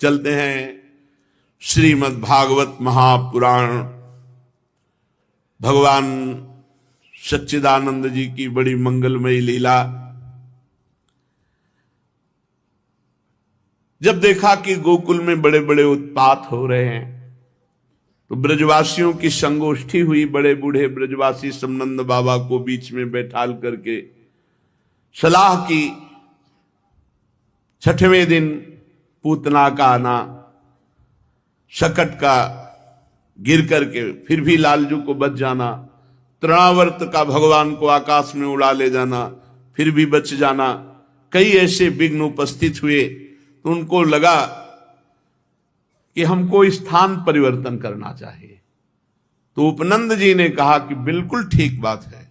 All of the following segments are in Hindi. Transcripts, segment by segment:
चलते हैं श्रीमद् भागवत महापुराण। भगवान सच्चिदानंद जी की बड़ी मंगलमयी लीला। जब देखा कि गोकुल में बड़े बड़े उत्पात हो रहे हैं तो ब्रजवासियों की संगोष्ठी हुई। बड़े बूढ़े ब्रजवासी समनंद बाबा को बीच में बैठाल करके सलाह की। छठवें दिन पूतना का आना, शकट का गिर करके फिर भी लालजू को बच जाना, तृणावर्त का भगवान को आकाश में उड़ा ले जाना, फिर भी बच जाना, कई ऐसे विघ्न उपस्थित हुए तो उनको लगा कि हमको स्थान परिवर्तन करना चाहिए। तो उपनंद जी ने कहा कि बिल्कुल ठीक बात है,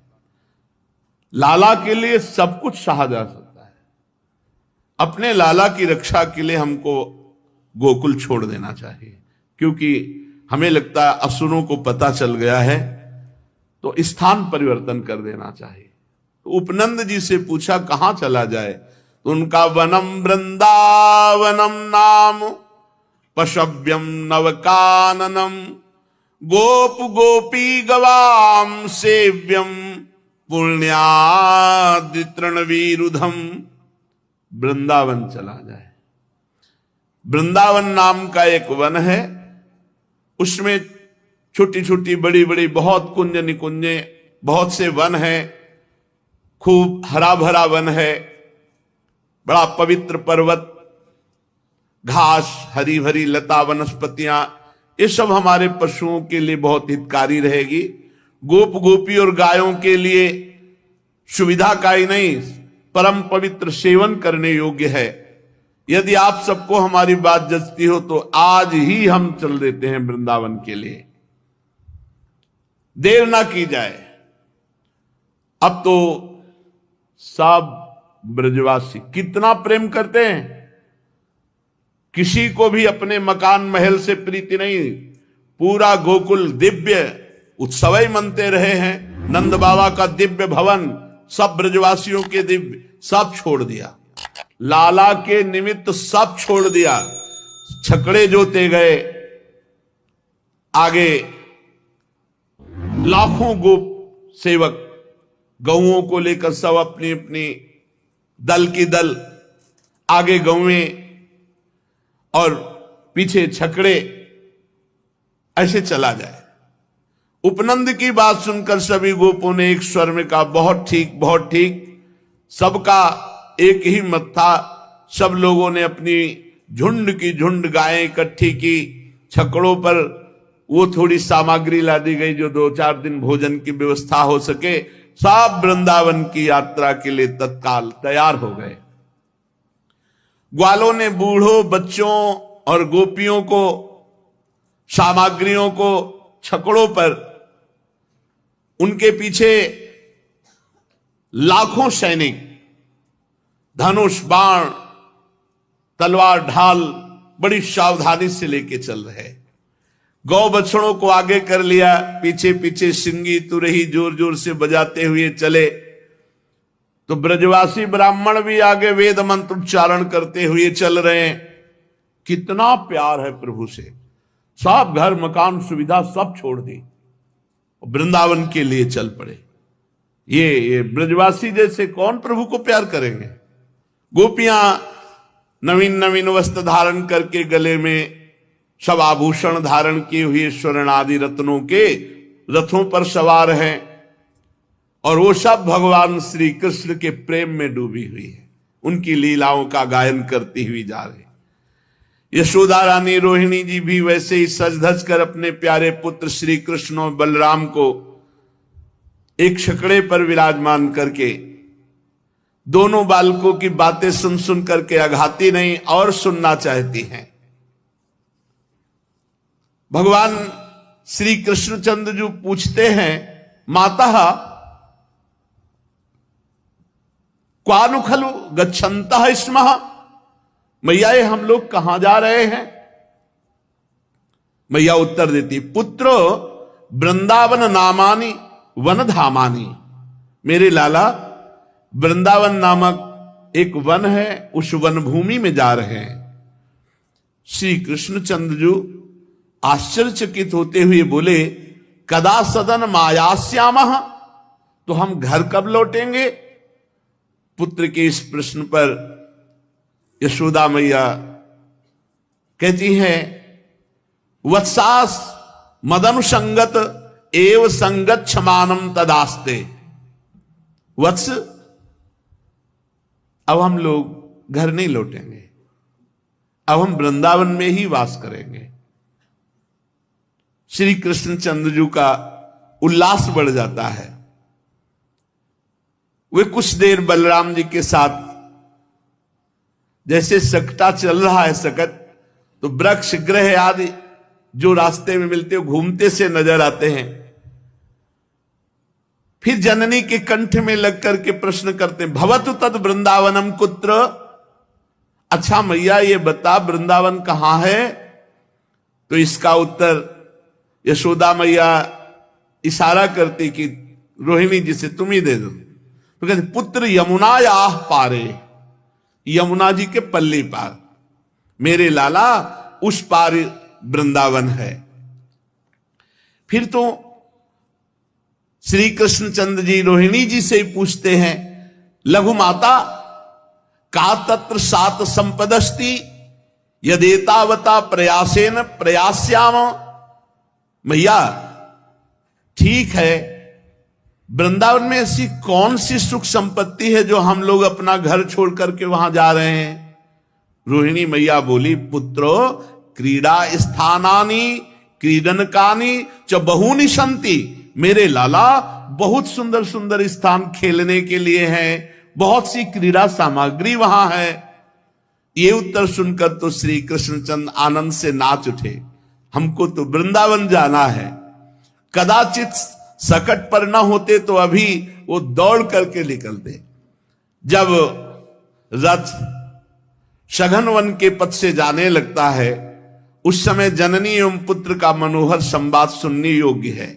लाला के लिए सब कुछ सहा जा सकता है, अपने लाला की रक्षा के लिए हमको गोकुल छोड़ देना चाहिए, क्योंकि हमें लगता है असुरों को पता चल गया है, तो स्थान परिवर्तन कर देना चाहिए। तो उपनंद जी से पूछा कहां चला जाए, तो उनका वनम वृंदावनम नाम पशव्यम नवकाननम गोप गोपी गवाम सेव्यम पुण्यादि तृणवीरुधम। वृंदावन चला जाए। वृंदावन नाम का एक वन है, उसमें छोटी छोटी बड़ी बड़ी बहुत कुंज निकुंजे, बहुत से वन है, खूब हरा भरा वन है, बड़ा पवित्र पर्वत, घास, हरी भरी लता वनस्पतियां, ये सब हमारे पशुओं के लिए बहुत हितकारी रहेगी। गोप गोपी और गायों के लिए सुविधा का ही नहीं, परम पवित्र सेवन करने योग्य है। यदि आप सबको हमारी बात जचती हो तो आज ही हम चल देते हैं वृंदावन के लिए, देर ना की जाए। अब तो सब ब्रजवासी कितना प्रेम करते हैं, किसी को भी अपने मकान महल से प्रीति नहीं। पूरा गोकुल दिव्य उत्सव ही मनते रहे हैं। नंद बाबा का दिव्य भवन, सब ब्रजवासियों के दिव्य, सब छोड़ दिया, लाला के निमित्त सब छोड़ दिया। छकड़े जोते गए, आगे लाखों गोप सेवक गौओं को लेकर सब अपनी अपनी दल की दल, आगे गौएं और पीछे छकड़े, ऐसे चला जाए। उपनंद की बात सुनकर सभी गोपों ने एक स्वर में कहा बहुत ठीक, बहुत ठीक। सबका एक ही मत था। सब लोगों ने अपनी झुंड की झुंड गायें इकट्ठी की। छकड़ों पर वो थोड़ी सामग्री ला दी गई जो 2-4 दिन भोजन की व्यवस्था हो सके। सब वृंदावन की यात्रा के लिए तत्काल तैयार हो गए। ग्वालों ने बूढ़ों, बच्चों और गोपियों को, सामग्रियों को छकड़ों पर, उनके पीछे लाखों सैनिक धनुष, बाण, तलवार, ढाल बड़ी सावधानी से लेके चल रहे। गौ बछड़ों को आगे कर लिया, पीछे पीछे सिंगी तुरही जोर जोर से बजाते हुए चले। तो ब्रजवासी ब्राह्मण भी आगे वेद मंत्र उच्चारण करते हुए चल रहे हैं। कितना प्यार है प्रभु से। सब घर मकान सुविधा सब छोड़ दी, वृंदावन के लिए चल पड़े। ये ब्रजवासी जैसे कौन प्रभु को प्यार करेंगे। गोपियां नवीन नवीन वस्त्र धारण करके, गले में सब आभूषण धारण किए हुए, स्वर्ण आदि रत्नों के रथों पर सवार हैं, और वो सब भगवान श्री कृष्ण के प्रेम में डूबी हुई है। उनकी लीलाओं का गायन करती हुई जा रही। यशोदा रानी रोहिणी जी भी वैसे ही सज धज कर अपने प्यारे पुत्र श्री कृष्ण और बलराम को एक छकड़े पर विराजमान करके, दोनों बालकों की बातें सुन सुन करके अघाती नहीं और सुनना चाहती हैं। भगवान श्री कृष्णचंद्र जो पूछते हैं, माता क्वानु खलु गच्छन्तः स्मः, मैया ये हम लोग कहां जा रहे हैं। मैया उत्तर देती, पुत्रो वृंदावन नामानि वन धामानि। मेरे लाला, वृंदावन नामक एक वन है, उस वन भूमि में जा रहे हैं। श्री कृष्णचंद्र जी आश्चर्यचकित होते हुए बोले, कदा सदन मायास्यामः, तो हम घर कब लौटेंगे? पुत्र के इस प्रश्न पर यशोदा मैया कहती है, वत्सास मदनुसंगत एव संगत क्षमानम तदास्ते। वत्स, अब हम लोग घर नहीं लौटेंगे, अब हम वृंदावन में ही वास करेंगे। श्री कृष्णचंद्र जी का उल्लास बढ़ जाता है। वे कुछ देर बलराम जी के साथ, जैसे सकटा चल रहा है सकट, तो वृक्ष ग्रह आदि जो रास्ते में मिलते हो घूमते से नजर आते हैं। फिर जननी के कंठ में लग करके प्रश्न करते हैं, भवतु तद वृंदावनम कुत्र। अच्छा मैया ये बता वृंदावन कहां है? तो इसका उत्तर यशोदा मैया इशारा करती कि रोहिणी जी से तुम ही दे दो। तो कहते पुत्र यमुना या पारे, यमुना जी के पल्ली पार, मेरे लाला उस पार वृंदावन है। फिर तो श्री कृष्णचंद्र जी रोहिणी जी से पूछते हैं, लघु माता का तत्र सात संपदस्ति यदेतावता प्रयासेन प्रयास्याम। मैया ठीक है, वृंदावन में ऐसी कौन सी सुख संपत्ति है जो हम लोग अपना घर छोड़ करके वहां जा रहे हैं? रोहिणी मैया बोली, पुत्रो क्रीड़ा स्थानानि क्रीडनकानि च बहूनि सन्ति। मेरे लाला बहुत सुंदर सुंदर स्थान खेलने के लिए हैं, बहुत सी क्रीड़ा सामग्री वहां है। ये उत्तर सुनकर तो श्री कृष्णचंद्र आनंद से नाच उठे, हमको तो वृंदावन जाना है। कदाचित सकट पर न होते तो अभी वो दौड़ करके निकलते। जब रथ सघन वन के पथ से जाने लगता है, उस समय जननी एवं पुत्र का मनोहर संवाद सुनने योग्य है।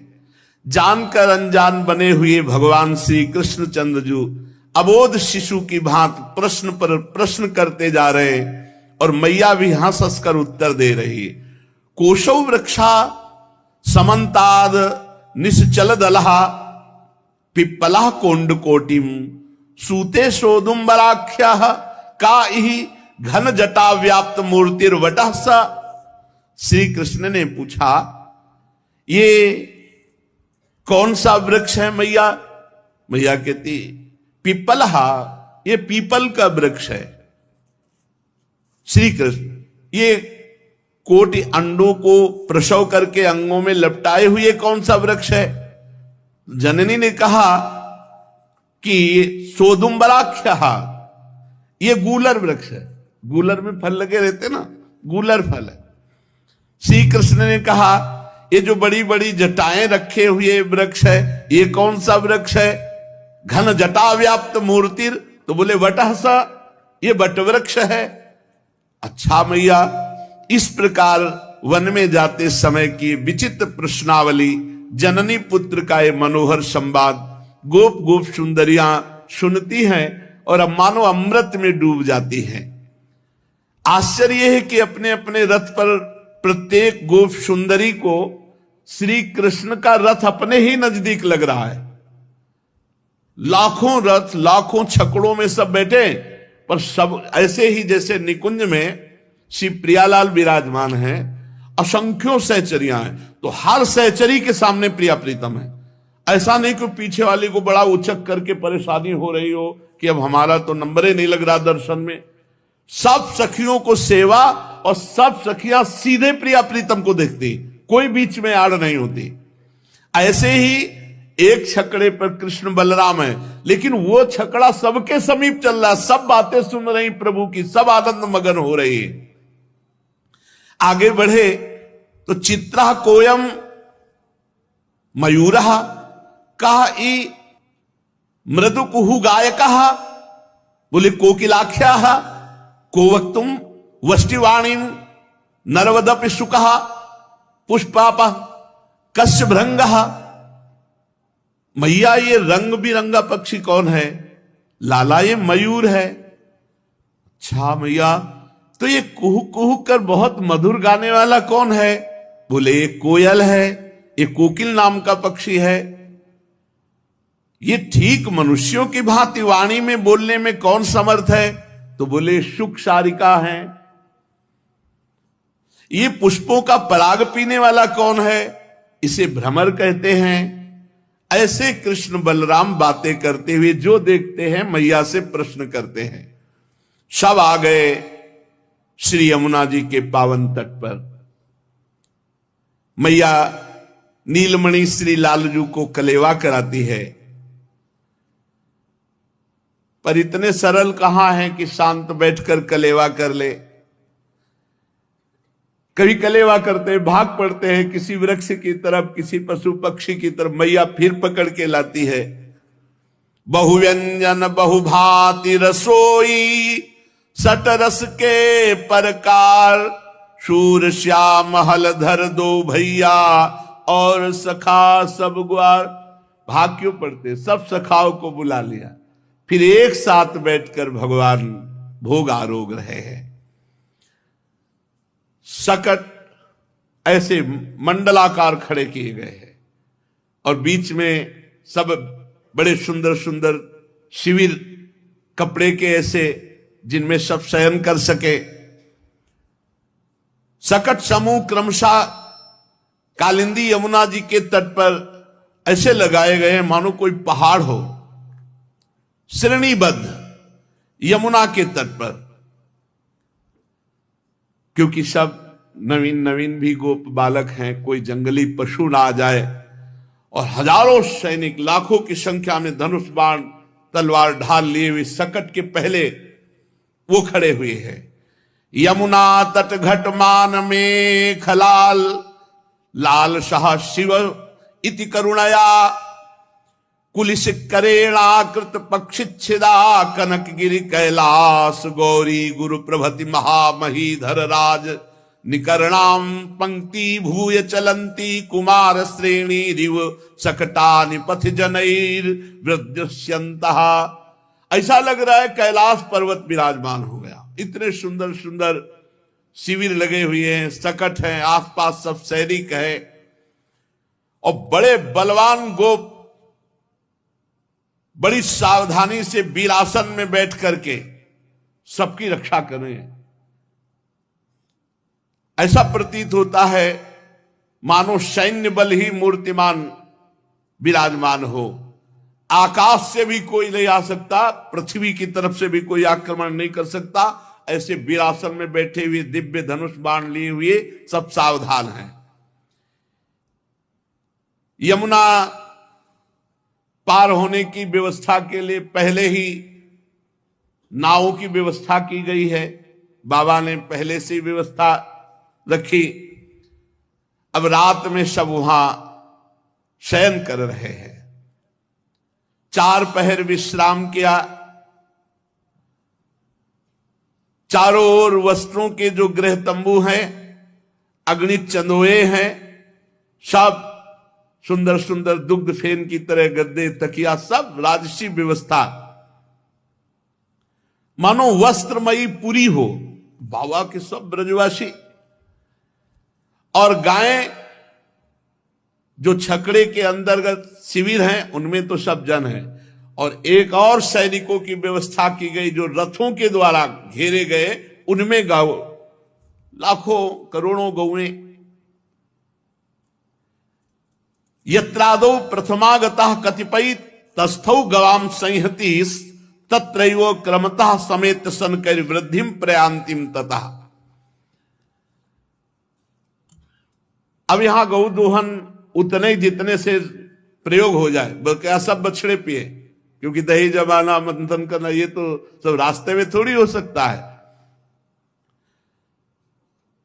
जानकर अनजान बने हुए भगवान श्री कृष्णचंद्र जी अबोध शिशु की भांति प्रश्न पर प्रश्न करते जा रहे, और मैया भी हंस हंस कर उत्तर दे रही। कोशौ वृक्षा समन्ताद निश्चल दलहा पिप्पला कोंड कोटिम सूते सोदुम्बराख्या का इहि घन जटा व्याप्त मूर्तिर्वटः सा। श्री कृष्ण ने पूछा, ये कौन सा वृक्ष है मैया? मैया कहती, पिप्पलहा, ये पीपल का वृक्ष है। श्री कृष्ण, ये कोटि अंडों को प्रसव करके अंगों में लपटाए हुए कौन सा वृक्ष है? जननी ने कहा कि सोदुम्बराख्या, ये गूलर वृक्ष है। गूलर में फल लगे रहते ना, गूलर फल है। श्री कृष्ण ने कहा, ये जो बड़ी बड़ी जटाएं रखे हुए वृक्ष है, ये कौन सा वृक्ष है? घन जटा व्याप्त मूर्तिर, तो बोले वटः सा, ये वट वृक्ष है। अच्छा मैया, इस प्रकार वन में जाते समय की विचित्र प्रश्नावली, जननी पुत्र का ये मनोहर संवाद गोप गोप सुंदरियां सुनती हैं और अब मानो अमृत में डूब जाती हैं। आश्चर्य है कि अपने अपने रथ पर प्रत्येक गोप सुंदरी को श्री कृष्ण का रथ अपने ही नजदीक लग रहा है। लाखों रथ, लाखों छकड़ों में सब बैठे, पर सब ऐसे ही जैसे निकुंज में श्री प्रियालाल विराजमान हैं, असंख्यों सहचरियां हैं, तो हर सहचरी के सामने प्रिया प्रीतम है। ऐसा नहीं कि पीछे वाले को बड़ा उचक करके परेशानी हो रही हो कि अब हमारा तो नंबर ही नहीं लग रहा दर्शन में। सब सखियों को सेवा, और सब सखियां सीधे प्रिया प्रीतम को देखती, कोई बीच में आड़ नहीं होती। ऐसे ही एक छकड़े पर कृष्ण बलराम है, लेकिन वो छकड़ा सबके समीप चल रहा, सब बातें सुन रही प्रभु की, सब आनंद मगन हो रही है। आगे बढ़े तो चित्रा कोयम मयूरः कहा ई मृदु कुहु गायकः, बोले कोकिलाख्या को वक्तुम वष्टिवाणी नरवदपि सुकः पुष्पाप कस्य भृंगः। मैया ये रंग बिरंगा पक्षी कौन है? लाला ये मयूर है। अच्छा मैया, तो ये कुहू कुहू कर बहुत मधुर गाने वाला कौन है? बोले ये कोयल है, ये कोकिल नाम का पक्षी है। ये ठीक मनुष्यों की भांति वाणी में बोलने में कौन समर्थ है? तो बोले शुक सारिका है। ये पुष्पों का पराग पीने वाला कौन है? इसे भ्रमर कहते हैं। ऐसे कृष्ण बलराम बातें करते हुए जो देखते हैं मैया से प्रश्न करते हैं। सब आ गए श्री यमुना जी के पावन तट पर। मैया नीलमणि श्री लालजू को कलेवा कराती है, पर इतने सरल कहां है कि शांत बैठकर कलेवा कर ले। कभी कलेवा करते भाग पड़ते हैं किसी वृक्ष की तरफ, किसी पशु पक्षी की तरफ, मैया फिर पकड़ के लाती है। बहुव्यंजन बहुभांति रसोई, सट रस के परकार, शूर श्याम हलधर दो भैया, और सखा सब ग्वार। भाग क्यों पड़ते? सब सखाओं को बुला लिया, फिर एक साथ बैठकर भगवान भोग आरोग रहे हैं। सकट ऐसे मंडलाकार खड़े किए गए हैं और बीच में सब बड़े सुंदर सुंदर शिविर कपड़े के ऐसे, जिनमें सब शयन कर सके। सकट समूह क्रमशः कालिंदी यमुना जी के तट पर ऐसे लगाए गए हैं मानो कोई पहाड़ हो, श्रेणीबद्ध यमुना के तट पर। क्योंकि सब नवीन नवीन भी गोप बालक हैं, कोई जंगली पशु ना आ जाए। और हजारों सैनिक, लाखों की संख्या में धनुष बाण तलवार ढाल लिए हुए सकट के पहले वो खड़े हुए हैं। यमुना तट घटमान में खलाल, लाल शाह शिव इति करुणया, कुलिस करेणाकृत पक्षिच्छिदा, कनकगिरि कैलास गौरी गुरु प्रभति महामहीधर राज, निकर्णाम पंक्ति भूय चलंती, कुमार श्रेणी रिव सकटानि पथ जनैर वृद्यस्यन्तः। ऐसा लग रहा है कैलाश पर्वत विराजमान हो गया। इतने सुंदर सुंदर शिविर लगे हुए हैं, सकट हैं, आसपास सब सैनिक है और बड़े बलवान गोप बड़ी सावधानी से वीरासन में बैठ करके सबकी रक्षा करें। ऐसा प्रतीत होता है मानो सैन्य बल ही मूर्तिमान विराजमान हो। आकाश से भी कोई नहीं आ सकता, पृथ्वी की तरफ से भी कोई आक्रमण नहीं कर सकता। ऐसे वीरासन में बैठे हुए दिव्य धनुष बाण लिए हुए सब सावधान हैं। यमुना पार होने की व्यवस्था के लिए पहले ही नावों की व्यवस्था की गई है। बाबा ने पहले से व्यवस्था रखी। अब रात में सब वहां शयन कर रहे हैं। 4 पहर विश्राम किया। चारों ओर वस्त्रों के जो गृह तंबू हैं, अग्नि चंदोए हैं, सब सुंदर सुंदर दुग्ध फेन की तरह गद्दे तकिया, सब राजसी व्यवस्था, मानो वस्त्रमयी पूरी हो। बाबा के सब ब्रजवासी और गायें जो छकड़े के अंतर्गत शिविर हैं उनमें तो सब जन है। और एक और सैनिकों की व्यवस्था की गई जो रथों के द्वारा घेरे गए, उनमें गाओ लाखों करोड़ों गौएं। यत्रादौ प्रथमागतः कतिपय तस्थौ गवाम संहति, तत्रैव क्रमतः समेत सनकर वृद्धिम प्रयांतिम ततः। अब यहां गौ दोहन उतने जितने से प्रयोग हो जाए, क्या सब बछड़े पिए? क्योंकि दही जमाना मंथन करना ये तो सब रास्ते में थोड़ी हो सकता है।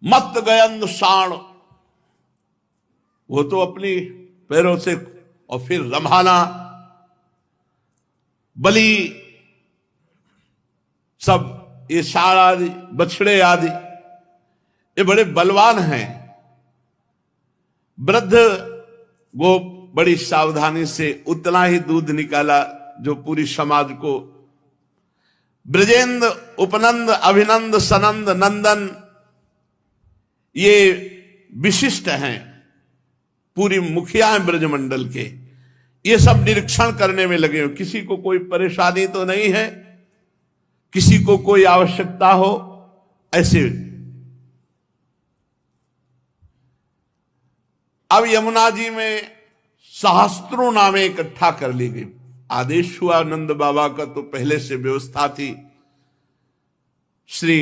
मत गयंद शाण, वो तो अपनी पैरों से, और फिर रम्हाना, बलि, सब ये शाण आदि, बछड़े आदि, ये बड़े बलवान हैं। वृद्ध गोप बड़ी सावधानी से उतना ही दूध निकाला जो पूरी समाज को ब्रजेंद्र, उपनंद, अभिनंद, सनंद, नंदन, ये विशिष्ट हैं, पूरी मुखिया हैं ब्रजमंडल के। ये सब निरीक्षण करने में लगे हो, किसी को कोई परेशानी तो नहीं है, किसी को कोई आवश्यकता हो, ऐसे। अब यमुना जी में सहस्त्रों नामें इकट्ठा कर ली गई। आदेश हुआ नंद बाबा का, तो पहले से व्यवस्था थी। श्री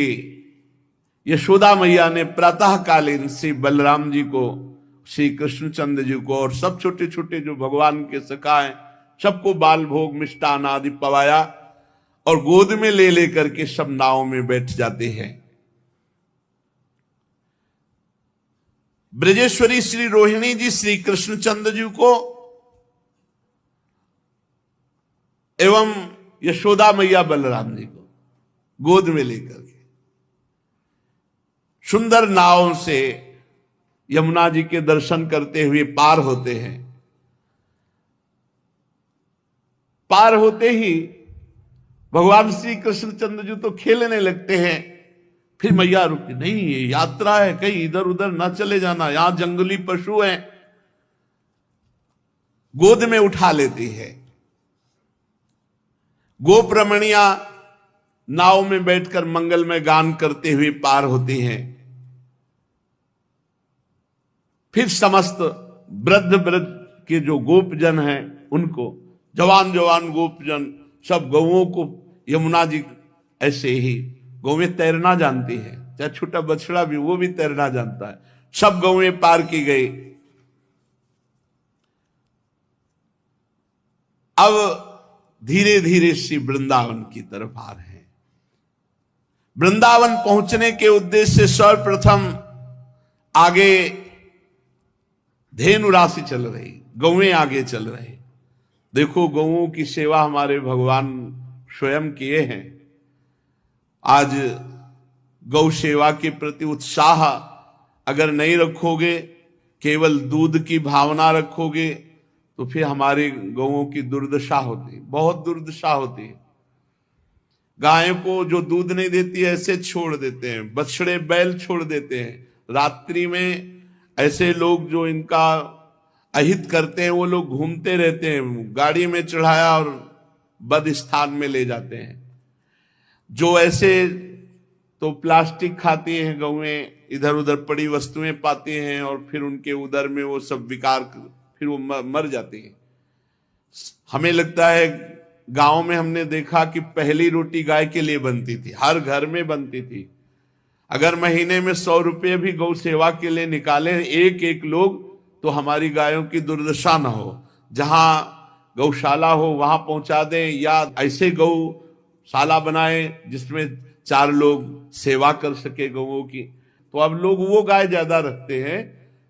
यशोदा मैया ने प्रातःकालीन श्री बलराम जी को, श्री कृष्णचंद्र जी को और सब छोटे छोटे जो भगवान के सखा हैं सबको बाल भोग मिष्टान आदि पवाया और गोद में ले लेकर के सब नाव में बैठ जाते हैं। ब्रजेश्वरी श्री रोहिणी जी श्री कृष्णचंद्र जी को एवं यशोदा मैया बलराम जी को गोद में लेकर के सुंदर नाव से यमुना जी के दर्शन करते हुए पार होते हैं। पार होते ही भगवान श्री कृष्णचंद्र जी तो खेलने लगते हैं। फिर मैया रुकती, नहीं ये यात्रा है, कहीं इधर उधर ना चले जाना, यहां जंगली पशु हैं। गोद में उठा लेती है। गोप रमणिया नाव में बैठकर मंगलमय गान करते हुए पार होती हैं। फिर समस्त वृद्ध वृद्ध के जो गोपजन हैं उनको, जवान जवान गोपजन सब गौओं को, यमुना जी ऐसे ही गौएं तैरना जानती है, चाहे छोटा बछड़ा भी, वो भी तैरना जानता है। सब गौएं पार की गई। अब धीरे धीरे श्री वृंदावन की तरफ आ रहे हैं। वृंदावन पहुंचने के उद्देश्य से सर्वप्रथम आगे धेनु राशि चल रही, गौएं आगे चल रही। देखो गौओं की सेवा हमारे भगवान स्वयं किए हैं। आज गौ सेवा के प्रति उत्साह अगर नहीं रखोगे, केवल दूध की भावना रखोगे, तो फिर हमारी गौओं की दुर्दशा होती है, बहुत दुर्दशा होती है। गाय को जो दूध नहीं देती है ऐसे छोड़ देते हैं, बछड़े बैल छोड़ देते हैं। रात्रि में ऐसे लोग जो इनका अहित करते हैं वो लोग घूमते रहते हैं, गाड़ी में चढ़ाया और बद स्थान में ले जाते हैं। जो ऐसे तो प्लास्टिक खाती हैं गौएं, इधर उधर पड़ी वस्तुएं पाती हैं और फिर उनके उदर में वो सब विकार, फिर वो मर जाती हैं। हमें लगता है गांव में हमने देखा कि पहली रोटी गाय के लिए बनती थी, हर घर में बनती थी। अगर महीने में 100 रुपये भी गौ सेवा के लिए निकाले एक एक लोग, तो हमारी गायों की दुर्दशा न हो। जहां गौशाला हो वहां पहुंचा दें, या ऐसे गौशाला बनाए जिसमें 4 लोग सेवा कर सके गौओं की। तो अब लोग वो गाय ज्यादा रखते हैं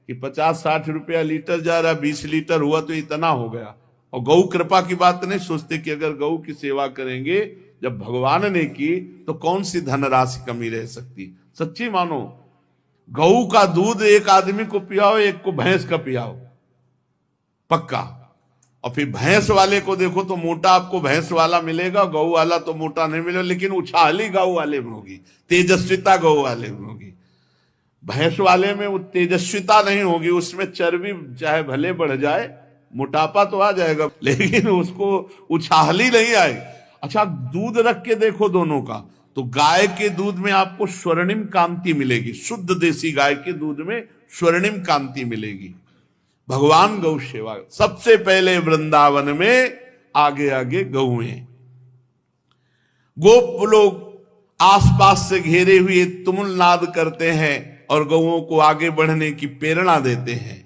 कि 50-60 रुपया लीटर जा रहा, 20 लीटर हुआ तो इतना हो गया। और गौ कृपा की बात नहीं सोचते कि अगर गौ की सेवा करेंगे जब भगवान ने की, तो कौन सी धनराशि कमी रह सकती। सच्ची मानो, गऊ का दूध एक आदमी को पियाओ, एक को भैंस का पियाओ, पक्का। और फिर भैंस वाले को देखो तो मोटा आपको भैंस वाला मिलेगा, गऊ वाला तो मोटा नहीं मिलेगा, लेकिन उछाली गऊ वाले में होगी, तेजस्विता गऊ वाले में होगी। भैंस वाले में वो तेजस्विता नहीं होगी, उसमें चर्बी चाहे भले बढ़ जाए, मोटापा तो आ जाएगा, लेकिन उसको उछाली नहीं आएगी। अच्छा, दूध रख के देखो दोनों का, तो गाय के दूध में आपको स्वर्णिम कांति मिलेगी, शुद्ध देसी गाय के दूध में स्वर्णिम कांति मिलेगी। भगवान गौ सेवा सबसे पहले वृंदावन में आगे आगे गौएं। गोप लोग आसपास से घेरे हुए तुमुल नाद करते हैं और गौओं को आगे बढ़ने की प्रेरणा देते हैं।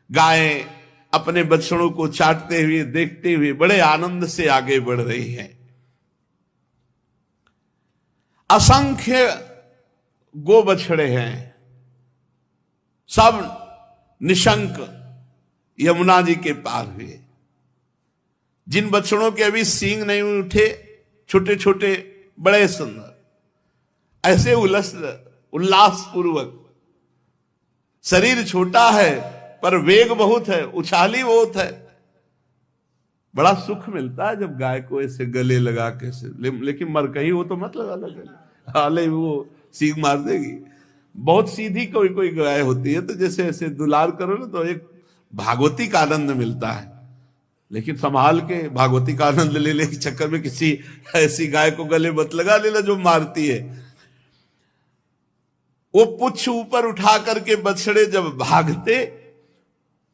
गायें अपने बछड़ों को चाटते हुए, देखते हुए बड़े आनंद से आगे बढ़ रही हैं। असंख्य गो बछड़े हैं, सब निशंक यमुना जी के पार हुए। जिन बछड़ों के अभी सींग नहीं उठे, छोटे छोटे बड़े सुंदर, ऐसे उल्लास पूर्वक, शरीर छोटा है पर वेग बहुत है, उछाली बहुत है, बड़ा सुख मिलता है जब गाय को ऐसे गले लगा के से, लेकिन मर कहीं वो तो मत लगा लगा, हाले वो सींग मार देगी। बहुत सीधी कोई कोई गाय होती है, तो जैसे ऐसे दुलार करो ना तो एक भागवती का आनंद मिलता है, लेकिन संभाल के भागवती का आनंद लेने के चक्कर में किसी ऐसी गाय को गले मत लगा लेना जो मारती है। वो पुच्छ ऊपर उठा करके बछड़े जब भागते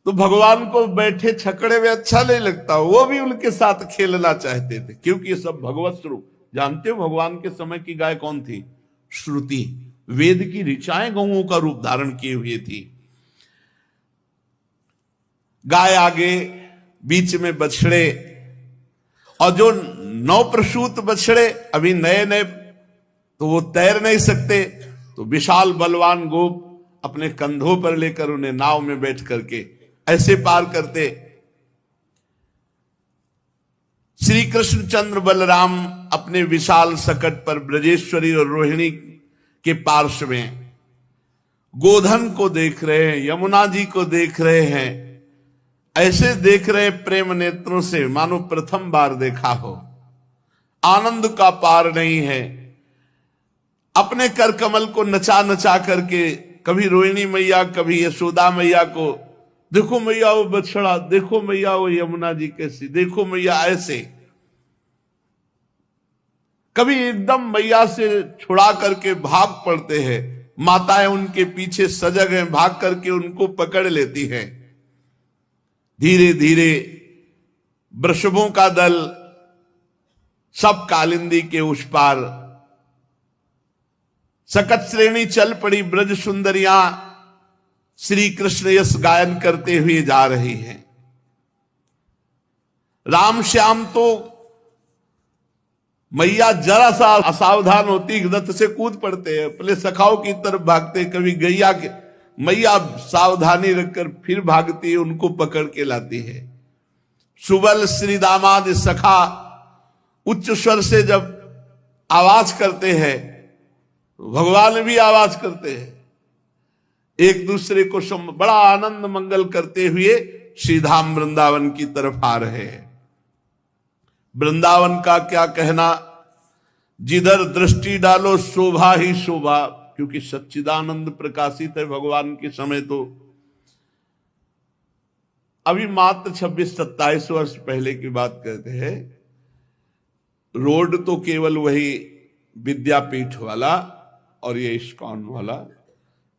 तो भगवान को बैठे छकड़े में अच्छा नहीं लगता, वो भी उनके साथ खेलना चाहते थे, क्योंकि ये सब भगवत स्वरूप। जानते हो भगवान के समय की गाय कौन थी? श्रुति, वेद की ऋचाएं गौओं का रूप धारण किए हुए थी। गाय आगे, बीच में बछड़े, और जो नवप्रसूत बछड़े अभी नए नए, तो वो तैर नहीं सकते, तो विशाल बलवान गोप अपने कंधों पर लेकर उन्हें नाव में बैठ करके ऐसे पार करते। श्री कृष्ण चंद्र बलराम अपने विशाल सकट पर ब्रजेश्वरी और रोहिणी के पार्श्व में गोधन को देख रहे हैं, यमुना जी को देख रहे हैं, ऐसे देख रहे प्रेम नेत्रों से मानो प्रथम बार देखा हो। आनंद का पार नहीं है। अपने कर कमल को नचा नचा करके कभी रोहिणी मैया, कभी यशोदा मैया को, देखो मैया वो बछड़ा, देखो मैया वो यमुना जी कैसी, देखो मैया ऐसे, कभी एकदम मैया से छुड़ा करके भाग पड़ते हैं। माताएं उनके पीछे सजग हैं, भाग करके उनको पकड़ लेती हैं। धीरे धीरे वृषभों का दल सब कालिंदी के उस पार, सकट श्रेणी चल पड़ी। ब्रज सुंदरियां श्री कृष्ण यश गायन करते हुए जा रही हैं। राम श्याम तो, मैया जरा सा असावधान होती रथ से कूद पड़ते हैं, अपने सखाओं की तरफ भागते। कभी गैया के, मैया सावधानी रखकर फिर भागती है, उनको पकड़ के लाती है। सुबल श्री दामाद सखा उच्च स्वर से जब आवाज करते हैं, भगवान भी आवाज करते हैं, एक दूसरे को बड़ा आनंद मंगल करते हुए श्रीधाम वृंदावन की तरफ आ रहे हैं। वृंदावन का क्या कहना, जिधर दृष्टि डालो शोभा ही शोभा, क्योंकि सच्चिदानंद प्रकाशित है भगवान के समय। तो अभी मात्र 26-27 वर्ष पहले की बात कहते हैं, रोड तो केवल वही विद्यापीठ वाला और ये इस्कॉन वाला,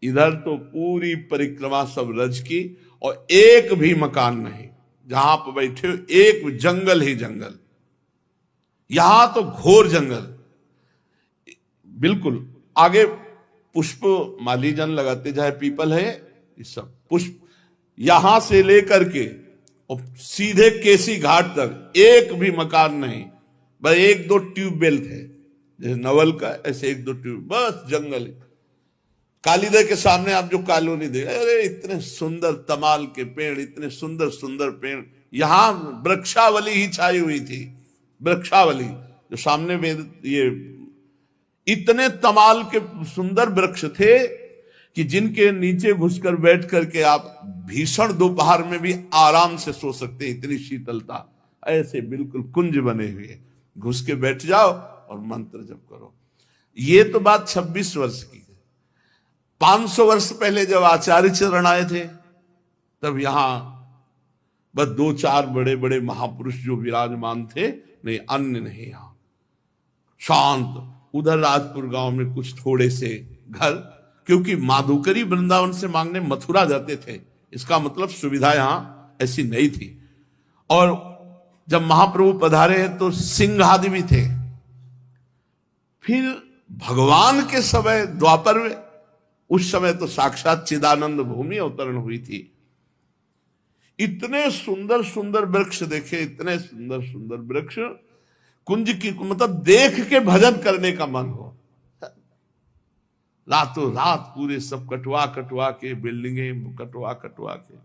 इधर तो पूरी परिक्रमा सब रज की, और एक भी मकान नहीं। जहां पर बैठे हो एक जंगल ही जंगल, यहां तो घोर जंगल। बिल्कुल आगे पुष्प माली जन लगाते, चाहे पीपल है, ये सब पुष्प, यहां से लेकर के और सीधे केसी घाट तक एक भी मकान नहीं, बस 1-2 ट्यूबवेल थे, जैसे नवल का ऐसे 1-2 ट्यूब, बस जंगल। कालीदह के सामने आप जो कॉलोनी देख, अरे इतने सुंदर तमाल के पेड़, इतने सुंदर सुंदर पेड़, यहां वृक्षावली ही छाई हुई थी। वृक्षावली जो सामने वेद, ये इतने तमाल के सुंदर वृक्ष थे कि जिनके नीचे घुसकर बैठ करके आप भीषण दोपहर में भी आराम से सो सकते, इतनी शीतलता। ऐसे बिल्कुल कुंज बने हुए, घुस के बैठ जाओ और मंत्र जप करो। ये तो बात 26 वर्ष की है। 500 वर्ष पहले जब आचार्य चरण आए थे, तब यहां बस 2-4 बड़े बड़े महापुरुष जो विराजमान थे, नहीं अन्य नहीं, यहां शांत। उधर राजपुर गांव में कुछ थोड़े से घर, क्योंकि माधुकरी वृंदावन से मांगने मथुरा जाते थे, इसका मतलब सुविधा यहां ऐसी नहीं थी। और जब महाप्रभु पधारे हैं तो सिंह आदि भी थे। फिर भगवान के समय द्वापर में, उस समय तो साक्षात चिदानंद भूमि अवतरण हुई थी। इतने सुंदर सुंदर वृक्ष देखे, इतने सुंदर सुंदर वृक्ष, कुंज की मतलब देख के भजन करने का मन हो। रातों रात पूरे सब कटवा कटवा के, बिल्डिंगें कटवा कटवा के।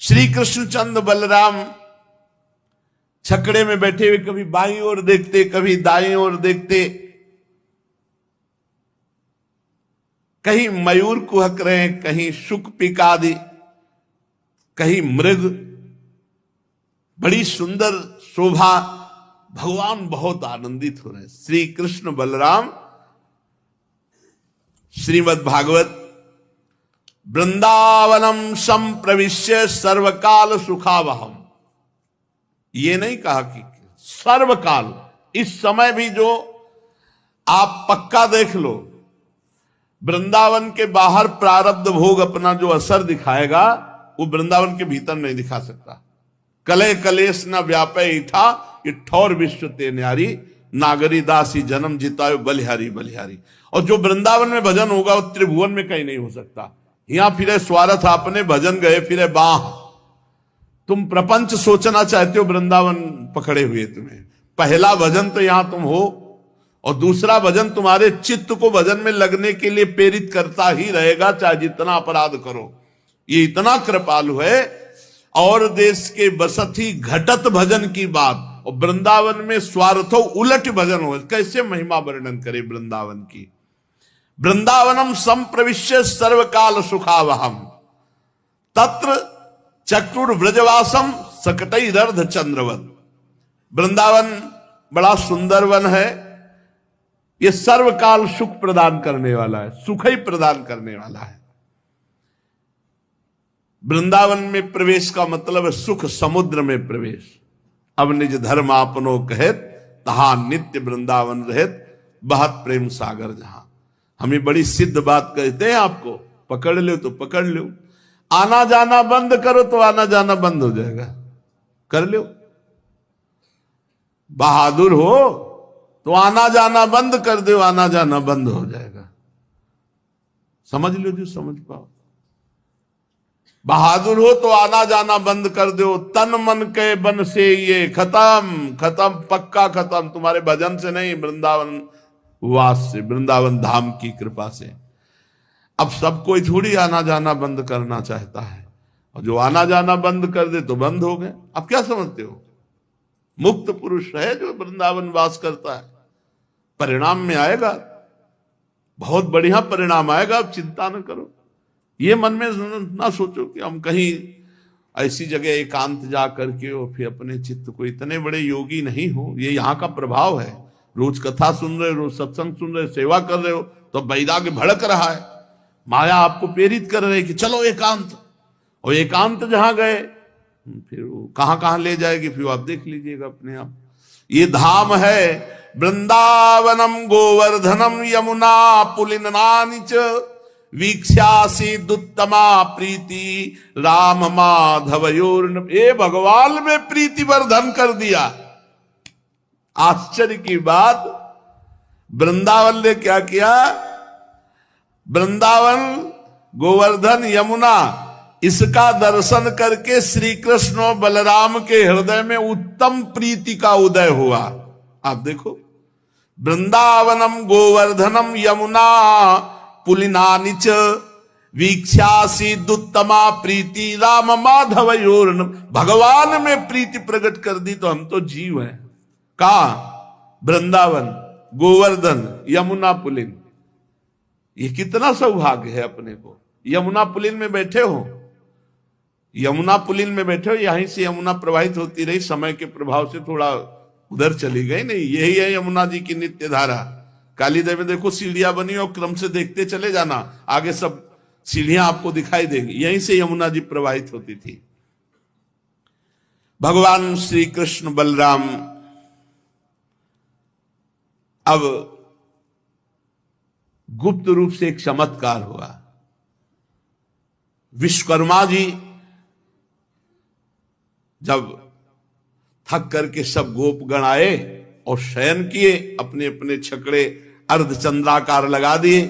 श्री कृष्ण चंद्र बलराम छकड़े में बैठे हुए कभी बाईं ओर देखते, कभी दाईं ओर देखते, कहीं मयूर कुहक रहे हैं, कहीं शुक पिकादि, कहीं मृग, बड़ी सुंदर शोभा, भगवान बहुत आनंदित हो रहे हैं। श्री कृष्ण बलराम श्रीमद् भागवत वृंदावनम संप्रविश्य सर्वकाल सुखावहम, ये नहीं कहा कि सर्वकाल, इस समय भी जो आप पक्का देख लो, वृंदावन के बाहर प्रारब्ध भोग अपना जो असर दिखाएगा वो वृंदावन के भीतर नहीं दिखा सकता। कले कलेश न व्यापे था ये ठौर विश्व ते न्यारी, नागरी दासी जन्म जितायो बलिहारी बलिहारी। और जो वृंदावन में भजन होगा वो त्रिभुवन में कहीं नहीं हो सकता। यहां फिरे स्वार्थ आपने भजन गए फिरे बाह, तुम प्रपंच सोचना चाहते हो, वृंदावन पकड़े हुए तुम्हें। पहला भजन तो यहां तुम हो, और दूसरा भजन तुम्हारे चित्त को भजन में लगने के लिए प्रेरित करता ही रहेगा, चाहे जितना अपराध करो। ये इतना कृपालु है। और देश के बसती घटत भजन की बात, और वृंदावन में स्वार्थो उलट भजन हो, कैसे महिमा वर्णन करे वृंदावन की। वृंदावनम संप्रविश्य सर्वकाल सुखावहम तत्र चक्रुर व्रजवासम सकटैरर्ध चंद्रवत। वृंदावन बड़ा सुंदर वन है, ये सर्वकाल सुख प्रदान करने वाला है, सुख ही प्रदान करने वाला है। वृंदावन में प्रवेश का मतलब है सुख समुद्र में प्रवेश। अब निज धर्म आपनो कहत तहां नित्य वृंदावन रहत, बहत प्रेम सागर जहां। हमें बड़ी सिद्ध बात कहते हैं आपको, पकड़ लो तो पकड़ लो, आना जाना बंद करो तो आना जाना बंद हो जाएगा। कर लो, बहादुर हो तो आना जाना बंद कर दो, आना जाना बंद हो जाएगा। समझ लो जो समझ पाओ। बहादुर हो तो आना जाना बंद कर दो, तन मन के बन से ये खत्म खत्म पक्का खत्म, तुम्हारे भजन से नहीं, वृंदावन वास से, वृंदावन धाम की कृपा से। अब सब कोई थोड़ी आना जाना बंद करना चाहता है, और जो आना जाना बंद कर दे तो बंद हो गए। अब क्या समझते हो? मुक्त पुरुष है जो वृंदावन वास करता है, परिणाम में आएगा, बहुत बढ़िया परिणाम आएगा। अब चिंता न करो, ये मन में ना सोचो कि हम कहीं ऐसी जगह एकांत जा करके और फिर अपने चित्त को, इतने बड़े योगी नहीं हो। ये यहाँ का प्रभाव है, रोज कथा सुन रहे हो, रोज सत्संग सुन रहे हो, सेवा कर रहे हो, तो वैराग्य भड़क रहा है, माया आपको प्रेरित कर रही है कि चलो एकांत। और एकांत जहां गए फिर वो कहां कहां ले जाएगी, फिर आप देख लीजिएगा अपने आप। ये धाम है वृंदावनम गोवर्धनम यमुना पुलिनानि च वीक्षासी दुत्तमा प्रीति राम माधवयोर। ये भगवान में प्रीति वर्धन कर दिया। आश्चर्य की बात, वृंदावन ने क्या किया? वृंदावन गोवर्धन यमुना इसका दर्शन करके श्री कृष्ण और बलराम के हृदय में उत्तम प्रीति का उदय हुआ। आप देखो, वृंदावनम गोवर्धनम यमुना पुलिनानि च वीक्षासी दुत्तमा प्रीति राम माधवयोर। भगवान में प्रीति प्रकट कर दी तो हम तो जीव हैं। कहा? वृंदावन, गोवर्धन, यमुना पुलिन। ये कितना सौभाग्य है अपने को। यमुना पुलिन में बैठे हो, यमुना पुलिन में बैठे हो, यहीं से यमुना प्रवाहित होती रही, समय के प्रभाव से थोड़ा उधर चली गई। नहीं, यही है यमुना जी की नित्य धारा। कालीदेव में देखो सीढ़ियां बनी और क्रम से देखते चले जाना, आगे सब सीढ़ियां आपको दिखाई देंगी। यहीं से यमुना जी प्रवाहित होती थी। भगवान श्री कृष्ण बलराम अब गुप्त रूप से एक चमत्कार हुआ। विश्वकर्मा जी जब थक करके सब गोपगण आए और शयन किए, अपने अपने छकड़े अर्धचंद्राकार लगा दिए,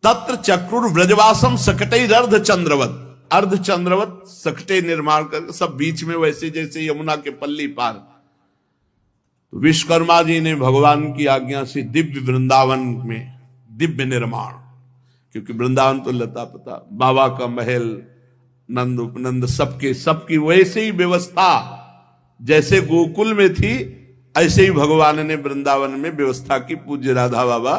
तत्र चक्रुर व्रजवासम सकटैरर्ध चंद्रवत। अर्ध चंद्रवत सकटे निर्माण कर सब बीच में, वैसे जैसे यमुना के पल्ली पार। तो विश्वकर्मा जी ने भगवान की आज्ञा से दिव्य वृंदावन में दिव्य निर्माण, क्योंकि वृंदावन तो लता पता, बाबा का महल, नंद उपनंद सबकी वैसे ही व्यवस्था जैसे गोकुल में थी, ऐसे ही भगवान ने वृंदावन में व्यवस्था की। पूज्य राधा बाबा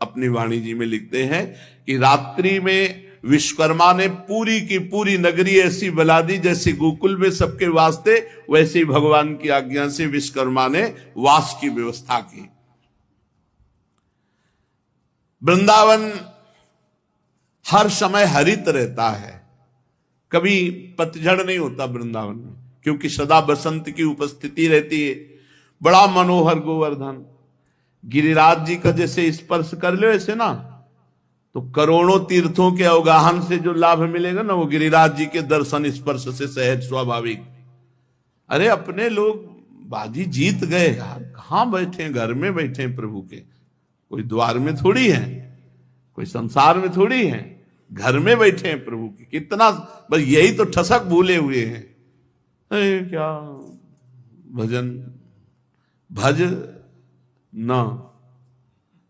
अपनी वाणी जी में लिखते हैं कि रात्रि में विश्वकर्मा ने पूरी की पूरी नगरी ऐसी बना दी जैसे गोकुल में सबके वास्ते, वैसे ही भगवान की आज्ञा से विश्वकर्मा ने वास की व्यवस्था की। वृंदावन हर समय हरित रहता है, कभी पतझड़ नहीं होता वृंदावन में, क्योंकि सदा बसंत की उपस्थिति रहती है। बड़ा मनोहर गोवर्धन, गिरिराज जी का जैसे स्पर्श कर लो ऐसे ना, तो करोड़ों तीर्थों के अवगाहन से जो लाभ मिलेगा ना, वो गिरिराज जी के दर्शन स्पर्श से सहज स्वाभाविक। अरे अपने लोग बाजी जीत गए यार, कहां बैठे हैं? घर में बैठे हैं प्रभु के, कोई द्वार में थोड़ी है, कोई संसार में थोड़ी है, घर में बैठे हैं प्रभु की। कितना बस यही तो ठसक भूले हुए हैं। क्या भजन, भज न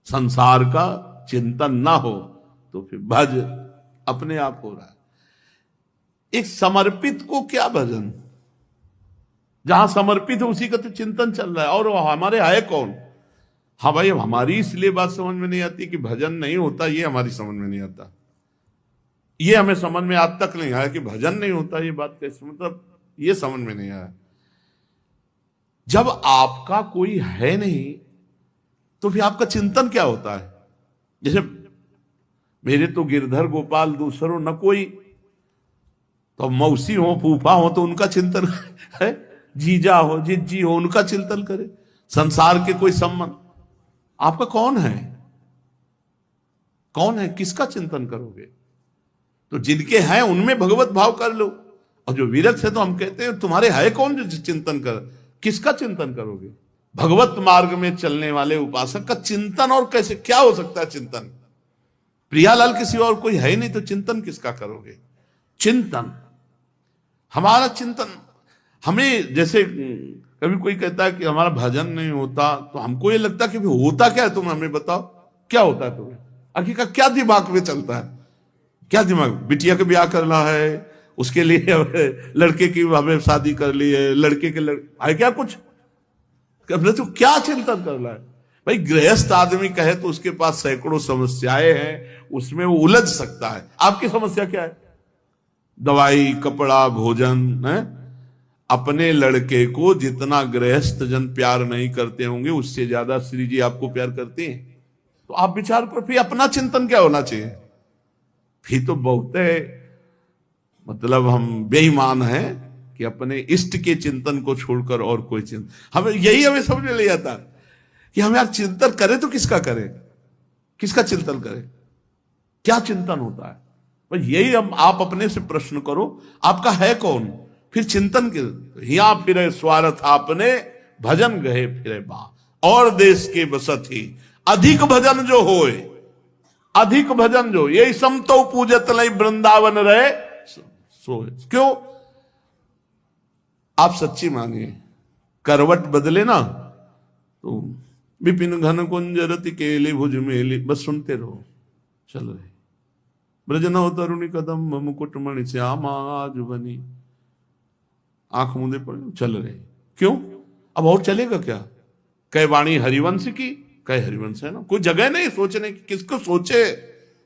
संसार का चिंतन ना हो तो फिर भज अपने आप हो रहा है। एक समर्पित को क्या भजन, जहां समर्पित है उसी का तो चिंतन चल रहा है। और हमारे है कौन? हाँ भाई, हमारी इसलिए बात समझ में नहीं आती कि भजन नहीं होता, ये हमारी समझ में नहीं आता। ये हमें समझ में आज तक नहीं आया कि भजन नहीं होता। ये बात कैसे, मतलब ये समझ में नहीं आया। जब आपका कोई है नहीं तो फिर आपका चिंतन क्या होता है? जैसे मेरे तो गिरधर गोपाल दूसरो न कोई, तो मौसी हो फूफा हो तो उनका चिंतन है, जीजा हो जिज्जी हो उनका चिंतन करे, संसार के कोई संबंध। आपका कौन है? कौन है? किसका चिंतन करोगे? तो जिनके हैं उनमें भगवत भाव कर लो, और जो विरक्त है तो हम कहते हैं तुम्हारे है कौन जो चिंतन कर, किसका चिंतन करोगे? भगवत मार्ग में चलने वाले उपासक का चिंतन। और कैसे, क्या हो सकता है चिंतन? प्रियालाल के सिवा और कोई है ही नहीं, तो चिंतन किसका करोगे? चिंतन, हमारा चिंतन हमें, जैसे कभी कोई कहता है कि हमारा भजन नहीं होता, तो हमको ये लगता है कि होता क्या है, तुम हमें बताओ क्या होता है तुम्हें? आखिर का क्या दिमाग में चलता है? क्या दिमाग? बिटिया का ब्याह करना है, उसके लिए लड़के की हमें शादी कर ली है, लड़के के है क्या कुछ? तो क्या चिंतन कर रहा है भाई? गृहस्थ आदमी कहे तो उसके पास सैकड़ों समस्याएं हैं, उसमें वो उलझ सकता है। आपकी समस्या क्या है? दवाई, कपड़ा, भोजन है। अपने लड़के को जितना गृहस्थ जन प्यार नहीं करते होंगे, उससे ज्यादा श्री जी आपको प्यार करते हैं। तो आप विचार करो, फिर अपना चिंतन क्या होना चाहिए? फिर तो बहुत है, मतलब हम बेईमान हैं कि अपने इष्ट के चिंतन को छोड़कर और कोई चिंतन, हमें समझ में नहीं आता कि हम यार चिंतन करें तो किसका करें, किसका चिंतन करें, क्या चिंतन होता है? बस यही हम आप अपने से प्रश्न करो, आपका है कौन? फिर चिंतन के हिया फिरे स्वार्थ आपने, भजन गए फिरे बा, और देश के बसत ही अधिक भजन जो होए, अधिक भजन जो, यही समतो पूजत लई वृंदावन रहे सोए। क्यों? आप सच्ची मानिए, करवट बदले ना तो विपिन घन कुंज रति केली भुज मेली, बस सुनते रहो, चल रहे। ब्रजनव तरुणी कदम मुकुट मणि श्यामा आज बनी, आंख मूंदे पड़े चल रहे। क्यों? अब और चलेगा क्या? कई वाणी हरिवंश की, कई हरिवंश है ना, कोई जगह नहीं सोचने की। किसको सोचे?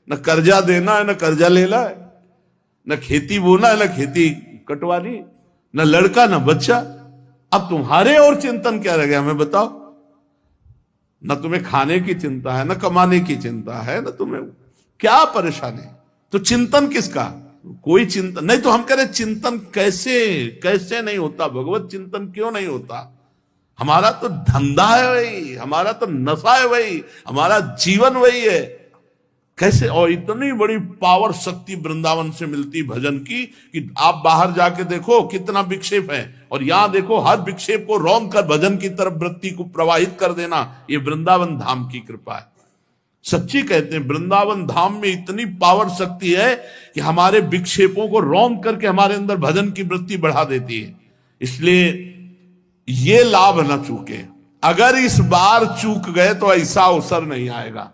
न कर्जा देना है, न कर्जा लेना है, न खेती बोना है, न खेती कटवानी, न लड़का न बच्चा। अब तुम्हारे और चिंतन क्या रह गया हमें बताओ? न तुम्हें खाने की चिंता है, न कमाने की चिंता है, न तुम्हें क्या परेशानी? तो चिंतन किसका? कोई चिंतन नहीं। तो हम कह रहे चिंतन कैसे कैसे नहीं होता? भगवत चिंतन क्यों नहीं होता? हमारा तो धंधा है वही, हमारा तो नशा है वही, हमारा जीवन वही है। कैसे? और इतनी बड़ी पावर शक्ति वृंदावन से मिलती भजन की कि आप बाहर जाके देखो कितना विक्षेप है, और यहां देखो हर विक्षेप को रौंद कर भजन की तरफ वृत्ति को प्रवाहित कर देना, ये वृंदावन धाम की कृपा है। सच्ची कहते हैं, वृंदावन धाम में इतनी पावर शक्ति है कि हमारे विक्षेपों को रौंद करके हमारे अंदर भजन की वृत्ति बढ़ा देती है। इसलिए ये लाभ न चूके। अगर इस बार चूक गए तो ऐसा अवसर नहीं आएगा।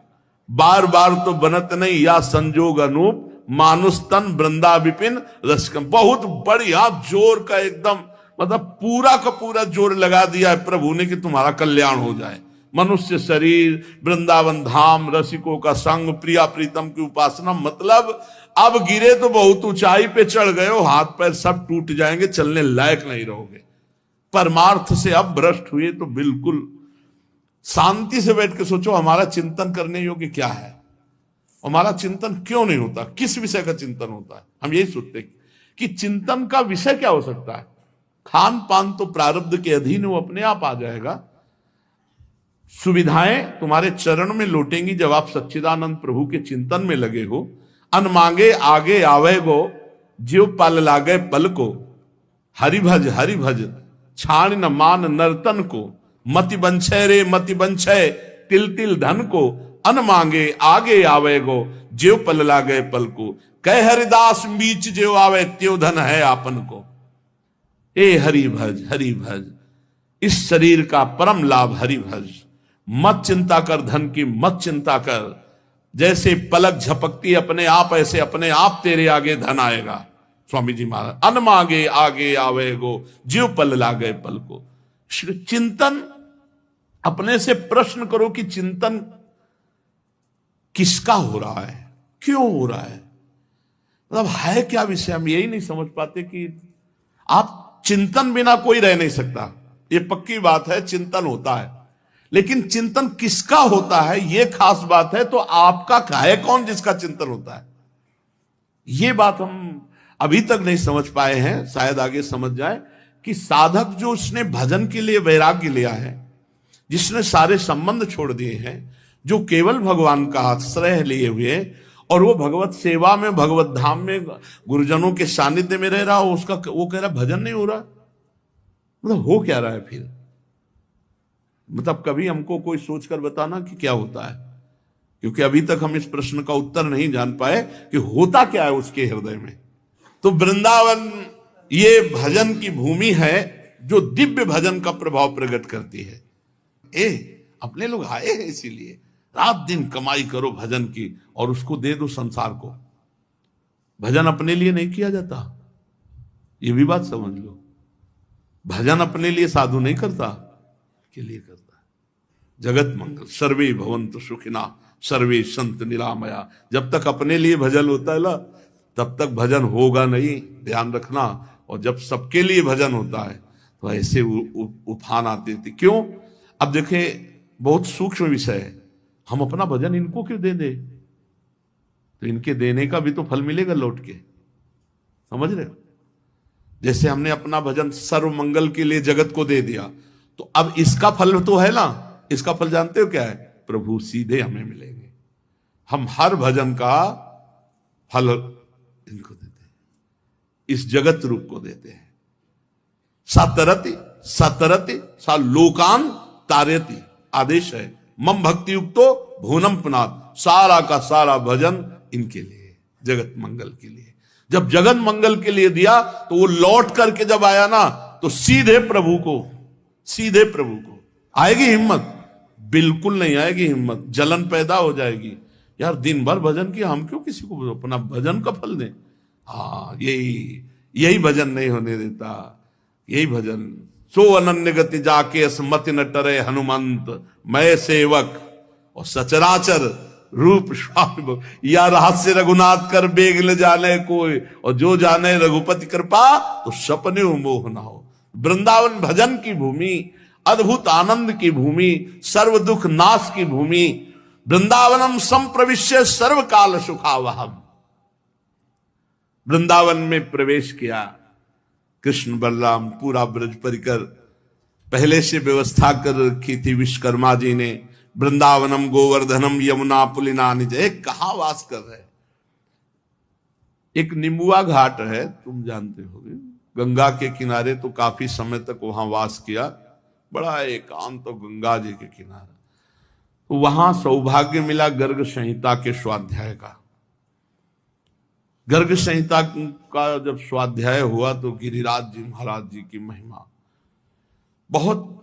बार बार तो बनत नहीं, या संजोग अनूप मानुष तन वृंदा विपिन रसकम। बहुत बढ़िया जोर का एकदम, मतलब पूरा का पूरा जोर लगा दिया है प्रभु ने कि तुम्हारा कल्याण हो जाए। मनुष्य शरीर, वृंदावन धाम, रसिकों का संग, प्रिया प्रीतम की उपासना, मतलब अब गिरे तो बहुत ऊंचाई पे चढ़ गए हो, हाथ पैर सब टूट जाएंगे, चलने लायक नहीं रहोगे। परमार्थ से अब भ्रष्ट हुए तो बिल्कुल शांति से बैठ के सोचो हमारा चिंतन करने योग्य क्या है, हमारा चिंतन क्यों नहीं होता, किस विषय का चिंतन होता है। हम यही सोचते कि चिंतन का विषय क्या हो सकता है। खान पान तो प्रारब्ध के अधीन वो अपने आप आ जाएगा, सुविधाएं तुम्हारे चरण में लौटेंगी जब आप सच्चिदानंद प्रभु के चिंतन में लगे हो। अन मांगे आगे आवे गो, ज्यो पल लागे पल को, हरि भज छाण न मान नर्तन को, मति बंछे रे मति बंछे तिल तिल धन को, अन मांगे आगे आवे गो, ज्यो पल लागे पल को, कह हरिदास बीच ज्यो आवे त्यो धन है आपन को। ए हरि भज, इस शरीर का परम लाभ हरि भज, मत चिंता कर धन की, मत चिंता कर, जैसे पलक झपकती अपने आप ऐसे अपने आप तेरे आगे धन आएगा। स्वामी जी महाराज, अन मांगे आगे आवे गो, ज्यो पल लागे पल को। चिंतन, अपने से प्रश्न करो कि चिंतन किसका हो रहा है, क्यों हो रहा है, मतलब है क्या विषय। हम यही नहीं समझ पाते कि आप चिंतन बिना कोई रह नहीं सकता, ये पक्की बात है, चिंतन होता है, लेकिन चिंतन किसका होता है ये खास बात है। तो आपका है कौन जिसका चिंतन होता है, ये बात हम अभी तक नहीं समझ पाए हैं, शायद आगे समझ जाए कि साधक जो उसने भजन के लिए वैराग्य लिया है, जिसने सारे संबंध छोड़ दिए हैं, जो केवल भगवान का आश्रय लिए हुए और वो भगवत सेवा में भगवत धाम में गुरुजनों के सानिध्य में रह रहा हो, उसका वो कह रहा भजन नहीं हो रहा, मतलब हो क्या रहा है फिर। मतलब कभी हमको कोई सोचकर बताना कि क्या होता है, क्योंकि अभी तक हम इस प्रश्न का उत्तर नहीं जान पाए कि होता क्या है उसके हृदय में। तो वृंदावन ये भजन की भूमि है जो दिव्य भजन का प्रभाव प्रकट करती है। अपने लोग आए हैं इसीलिए, रात दिन कमाई करो भजन की और उसको दे दो संसार को। भजन अपने लिए नहीं किया जाता, ये भी बात समझ लो। भजन अपने लिए साधु नहीं करता, के लिए करता है। जगत मंगल, सर्वे भवन्तु सुखिना सर्वे संत निरामया। जब तक अपने लिए भजन होता है ना, तब तक भजन होगा नहीं, ध्यान रखना। और जब सबके लिए भजन होता है तो ऐसे उफान आते थे। क्यों? अब देखे, बहुत सूक्ष्म विषय है, हम अपना भजन इनको क्यों दे दे, तो इनके देने का भी तो फल मिलेगा लौट के, समझ रहे हो। जैसे हमने अपना भजन सर्व मंगल के लिए जगत को दे दिया, तो अब इसका फल तो है ना, इसका फल जानते हो क्या है, प्रभु सीधे हमें मिलेंगे। हम हर भजन का फल इनको देते हैं, इस जगत रूप को देते हैं। सतरति सतरति सा लोकान तारयति, आदेश है। मम भक्ति युक्तो भुवनम पुनात, सारा का सारा भजन इनके लिए, जगत मंगल के लिए। जब जगत मंगल के लिए दिया तो वो लौट करके जब आया ना, तो सीधे प्रभु को आएगी हिम्मत? बिल्कुल नहीं आएगी हिम्मत, जलन पैदा हो जाएगी। यार दिन भर भजन किया, हम क्यों किसी को अपना भजन का फल दें। हाँ, यही भजन नहीं होने देता, यही भजन। सो अनन्य गति जाके स्मति न टरे हनुमंत, मैं सेवक और सचराचर रूप स्वामी। या रहस्य रघुनाथ कर बेग ले जाने कोई, और जो जाने रघुपति कृपा तो सपने मोह न हो। वृंदावन भजन की भूमि, अद्भुत आनंद की भूमि, सर्व दुख नाश की भूमि। वृंदावनम संप्रविश्य सर्व काल सुखावहम। वृंदावन में प्रवेश किया कृष्ण बलराम, पूरा ब्रज परिकर पहले से व्यवस्था कर रखी थी विश्वकर्मा जी ने। वृंदावनम गोवर्धनम यमुना पुलिना निज, कहां वास कर रहे। एक निम्बुआ घाट है, तुम जानते होगे, गंगा के किनारे, तो काफी समय तक वहां वास किया। बड़ा एकांत तो गंगा जी के किनारे। तो वहां सौभाग्य मिला गर्ग संहिता के स्वाध्याय का। गर्ग संहिता का जब स्वाध्याय हुआ तो गिरिराज जी महाराज जी की महिमा, बहुत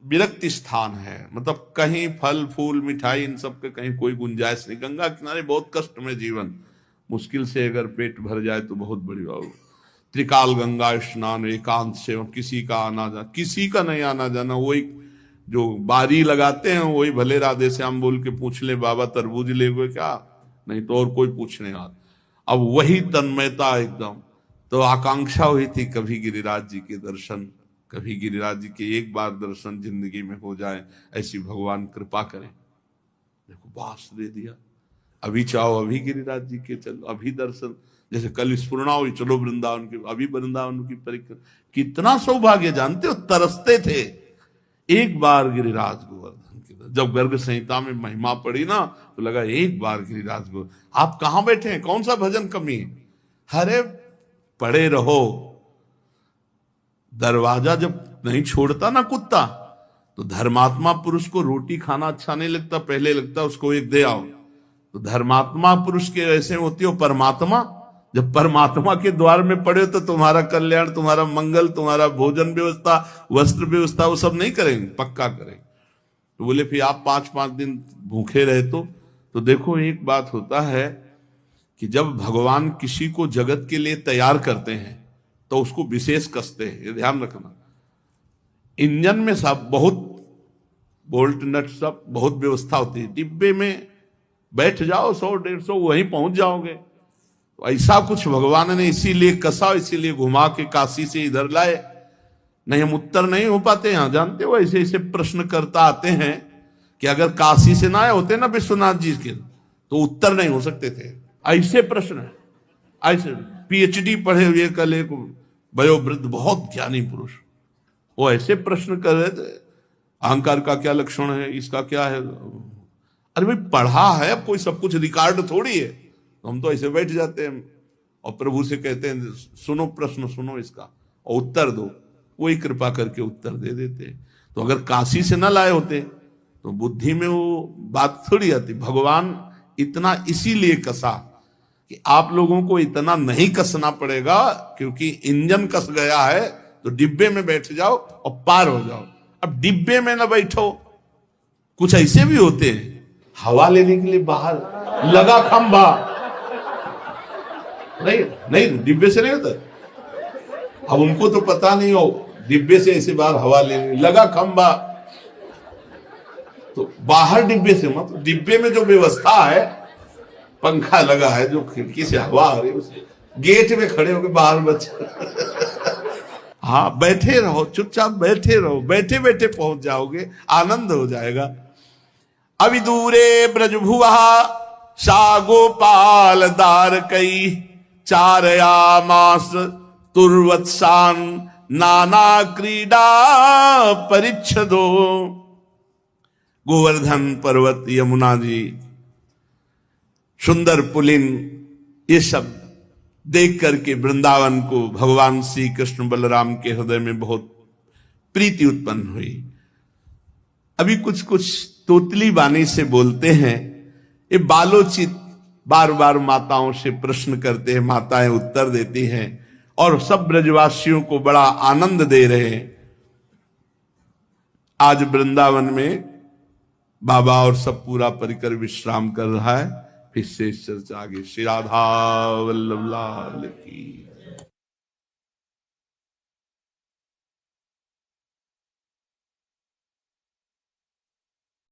विरक्ति स्थान है, मतलब कहीं फल फूल मिठाई इन सब के कहीं कोई गुंजाइश नहीं। गंगा किनारे बहुत कष्ट में जीवन, मुश्किल से अगर पेट भर जाए तो बहुत बड़ी बात। त्रिकाल गंगा स्नान एकांत से, किसी का आना जाना, किसी का नहीं आना जाना, वही जो बारी लगाते हैं वही भले राधे श्याम बोल के पूछ ले, बाबा तरबूज ले गए क्या, नहीं तो और कोई पूछने आता। अब वही तन्मयता एकदम। तो आकांक्षा हुई थी कभी गिरिराज जी के दर्शन, कभी गिरिराज जी के एक बार दर्शन जिंदगी में हो जाए, ऐसी भगवान कृपा करें। देखो बास दे दिया, अभी चाहो अभी गिरिराज जी के चलो, अभी दर्शन, जैसे कल स्फुरणा हुई चलो वृंदावन के, अभी वृंदावन की परिक्रमा। कितना सौभाग्य, जानते हो, तरसते थे एक बार गिरिराज गोवर्धन की। जब गर्ग संहिता में महिमा पड़ी ना, तो लगा एक बार गिरिराज गोवर्धन। आप कहां बैठे हैं, कौन सा भजन कमी है? अरे पड़े रहो। दरवाजा जब नहीं छोड़ता ना कुत्ता, तो धर्मात्मा पुरुष को रोटी खाना अच्छा नहीं लगता, पहले लगता उसको एक दे आओ। तो धर्मात्मा पुरुष के ऐसे होती हो परमात्मा, जब परमात्मा के द्वार में पड़े तो तुम्हारा कल्याण, तुम्हारा मंगल, तुम्हारा भोजन व्यवस्था, वस्त्र व्यवस्था, वो सब नहीं करेंगे, पक्का करेंगे। तो बोले फिर आप 5-5 दिन भूखे रहे तो देखो एक बात होता है कि जब भगवान किसी को जगत के लिए तैयार करते हैं तो उसको विशेष कसते हैं, ये ध्यान रखना। इंजन में सब बहुत बोल्ट नट सब बहुत व्यवस्था होती है, डिब्बे में बैठ जाओ 100-150 वहीं पहुंच जाओगे। तो ऐसा कुछ भगवान ने इसीलिए कसा, इसीलिए घुमा के काशी से इधर लाए। नहीं हम उत्तर नहीं हो पाते यहां, जानते हो ऐसे ऐसे प्रश्न करता आते हैं कि अगर काशी से ना आए होते ना विश्वनाथ जी के, तो उत्तर नहीं हो सकते थे। ऐसे प्रश्न है, ऐसे पीएचडी पढ़े हुए कल एक वयोवृद्ध बहुत ज्ञानी पुरुष, वो ऐसे प्रश्न कर रहे थे, अहंकार का क्या लक्षण है, इसका क्या है। अरे भाई पढ़ा है, अब कोई सब कुछ रिकॉर्ड थोड़ी है। तो हम तो ऐसे बैठ जाते हैं और प्रभु से कहते हैं सुनो प्रश्न, सुनो इसका और उत्तर दो, वही कृपा करके उत्तर दे देते। तो अगर काशी से ना लाए होते तो बुद्धि में वो बात थोड़ी आती। भगवान इतना इसीलिए कसा कि आप लोगों को इतना नहीं कसना पड़ेगा, क्योंकि इंजन कस गया है तो डिब्बे में बैठ जाओ और पार हो जाओ। अब डिब्बे में ना बैठो, कुछ ऐसे भी होते हैं हवा लेने के लिए बाहर लगा खंभा, नहीं डिब्बे से नहीं होता। अब उनको तो पता नहीं हो, डिब्बे से ऐसे बाहर हवा लेने लगा खंभा, तो बाहर डिब्बे से मत, डिब्बे में जो व्यवस्था है, पंखा लगा है, जो खिड़की से हवा आ रही है, उसे गेट में खड़े होकर बाहर बच्चे हाँ बैठे रहो, चुपचाप बैठे रहो, बैठे बैठे पहुंच जाओगे, आनंद हो जाएगा। अभी दूरे ब्रजभुवा सा गोपाल दार कई, चारया मास तुर्वत्सान नाना क्रीडा परिच्छदो। गोवर्धन पर्वत, यमुना जी, सुंदर पुलिन, ये सब देख करके वृंदावन को भगवान श्री कृष्ण बलराम के हृदय में बहुत प्रीति उत्पन्न हुई। अभी कुछ कुछ तोतली बानी से बोलते हैं, ये बालोचित बार बार माताओं से प्रश्न करते हैं, माताएं उत्तर देती हैं और सब ब्रजवासियों को बड़ा आनंद दे रहे हैं। आज वृंदावन में बाबा और सब पूरा परिकर विश्राम कर रहा है। फिर से चर्चा आगे। श्री राधा वल्लभ लाल की।